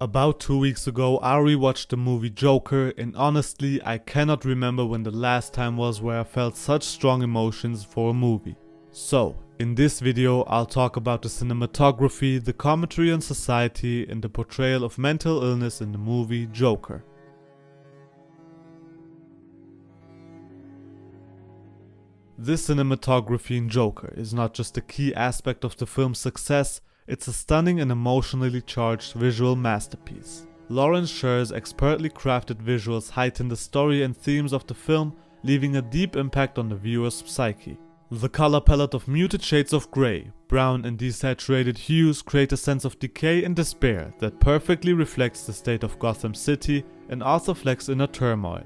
About 2 weeks ago, I rewatched the movie Joker, and honestly, I cannot remember when the last time was where I felt such strong emotions for a movie. So, in this video, I'll talk about the cinematography, the commentary on society, and the portrayal of mental illness in the movie Joker. This cinematography in Joker is not just a key aspect of the film's success, it's a stunning and emotionally charged visual masterpiece. Lawrence Sher's expertly crafted visuals heighten the story and themes of the film, leaving a deep impact on the viewer's psyche. The color palette of muted shades of grey, brown and desaturated hues create a sense of decay and despair that perfectly reflects the state of Gotham City and Arthur Fleck's inner turmoil.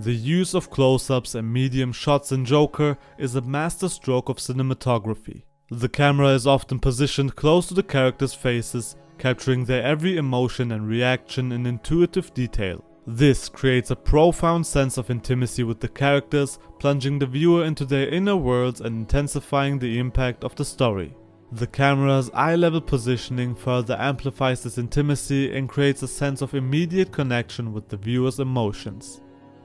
The use of close-ups and medium shots in Joker is a masterstroke of cinematography. The camera is often positioned close to the characters' faces, capturing their every emotion and reaction in intuitive detail. This creates a profound sense of intimacy with the characters, plunging the viewer into their inner worlds and intensifying the impact of the story. The camera's eye-level positioning further amplifies this intimacy and creates a sense of immediate connection with the viewer's emotions.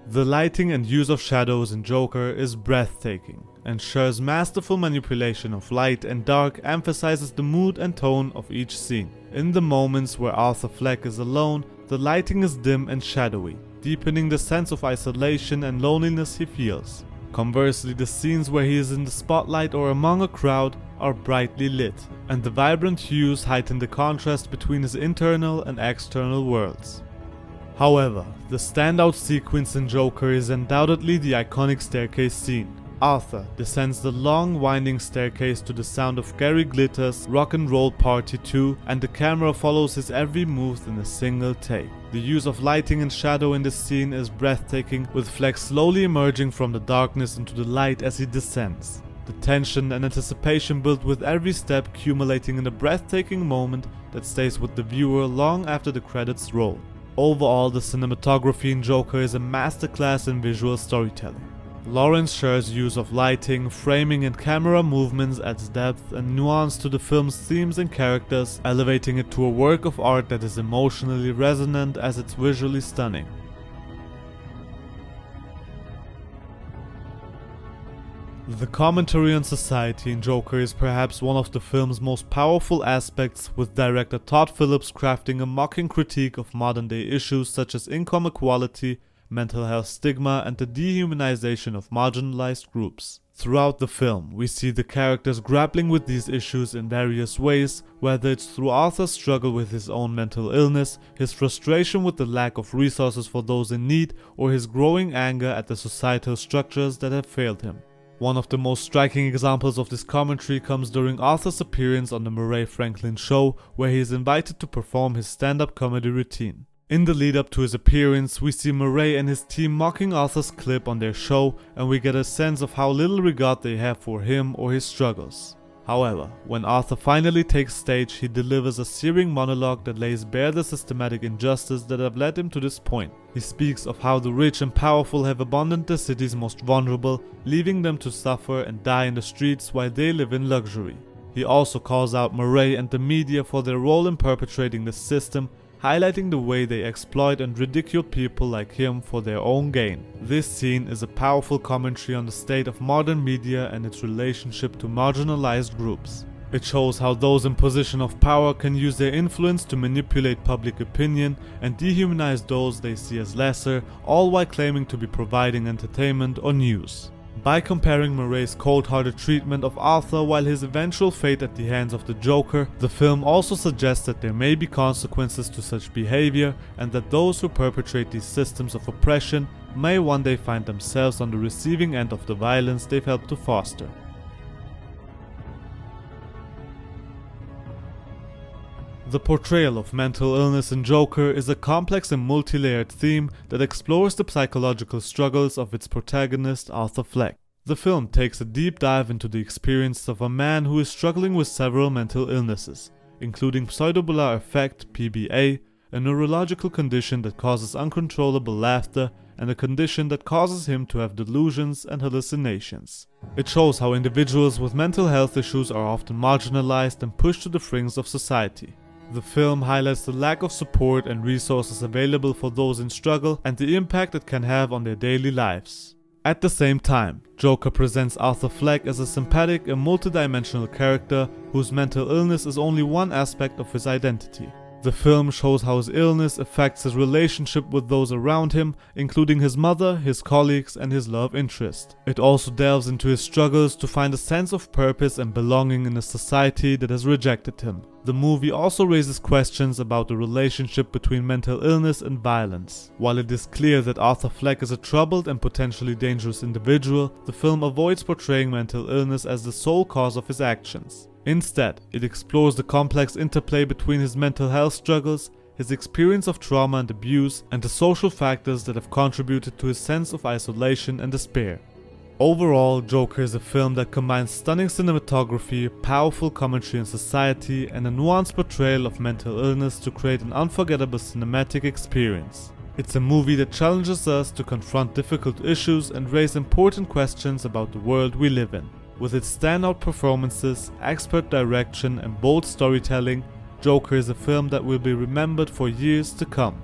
The lighting and use of shadows in Joker is breathtaking, and Sher's masterful manipulation of light and dark emphasizes the mood and tone of each scene. In the moments where Arthur Fleck is alone, the lighting is dim and shadowy, deepening the sense of isolation and loneliness he feels. Conversely, the scenes where he is in the spotlight or among a crowd are brightly lit, and the vibrant hues heighten the contrast between his internal and external worlds. However, the standout sequence in Joker is undoubtedly the iconic staircase scene. Arthur descends the long winding staircase to the sound of Gary Glitter's Rock and Roll Party 2, and the camera follows his every move in a single take. The use of lighting and shadow in this scene is breathtaking, with Fleck slowly emerging from the darkness into the light as he descends. The tension and anticipation built with every step accumulating in a breathtaking moment that stays with the viewer long after the credits roll. Overall, the cinematography in Joker is a masterclass in visual storytelling. Lawrence Sher's use of lighting, framing and camera movements adds depth and nuance to the film's themes and characters, elevating it to a work of art that is emotionally resonant as it's visually stunning. The commentary on society in Joker is perhaps one of the film's most powerful aspects, with director Todd Phillips crafting a mocking critique of modern-day issues such as income equality, mental health stigma, and the dehumanization of marginalized groups. Throughout the film, we see the characters grappling with these issues in various ways, whether it's through Arthur's struggle with his own mental illness, his frustration with the lack of resources for those in need, or his growing anger at the societal structures that have failed him. One of the most striking examples of this commentary comes during Arthur's appearance on the Murray Franklin show, where he is invited to perform his stand-up comedy routine. In the lead up to his appearance, we see Murray and his team mocking Arthur's clip on their show, and we get a sense of how little regard they have for him or his struggles. However, when Arthur finally takes stage, he delivers a searing monologue that lays bare the systematic injustice that have led him to this point. He speaks of how the rich and powerful have abandoned the city's most vulnerable, leaving them to suffer and die in the streets while they live in luxury. He also calls out Murray and the media for their role in perpetrating the system, highlighting the way they exploit and ridicule people like him for their own gain. This scene is a powerful commentary on the state of modern media and its relationship to marginalized groups. It shows how those in position of power can use their influence to manipulate public opinion and dehumanize those they see as lesser, all while claiming to be providing entertainment or news. By comparing Murray's cold-hearted treatment of Arthur while his eventual fate at the hands of the Joker, the film also suggests that there may be consequences to such behavior, and that those who perpetrate these systems of oppression may one day find themselves on the receiving end of the violence they've helped to foster. The portrayal of mental illness in Joker is a complex and multi-layered theme that explores the psychological struggles of its protagonist, Arthur Fleck. The film takes a deep dive into the experience of a man who is struggling with several mental illnesses, including pseudobular affect (PBA), a neurological condition that causes uncontrollable laughter, and a condition that causes him to have delusions and hallucinations. It shows how individuals with mental health issues are often marginalized and pushed to the fringes of society. The film highlights the lack of support and resources available for those in struggle and the impact it can have on their daily lives. At the same time, Joker presents Arthur Fleck as a sympathetic and multidimensional character whose mental illness is only one aspect of his identity. The film shows how his illness affects his relationship with those around him, including his mother, his colleagues, and his love interest. It also delves into his struggles to find a sense of purpose and belonging in a society that has rejected him. The movie also raises questions about the relationship between mental illness and violence. While it is clear that Arthur Fleck is a troubled and potentially dangerous individual, the film avoids portraying mental illness as the sole cause of his actions. Instead, it explores the complex interplay between his mental health struggles, his experience of trauma and abuse, and the social factors that have contributed to his sense of isolation and despair. Overall, Joker is a film that combines stunning cinematography, powerful commentary on society, and a nuanced portrayal of mental illness to create an unforgettable cinematic experience. It's a movie that challenges us to confront difficult issues and raise important questions about the world we live in. With its standout performances, expert direction, and bold storytelling, Joker is a film that will be remembered for years to come.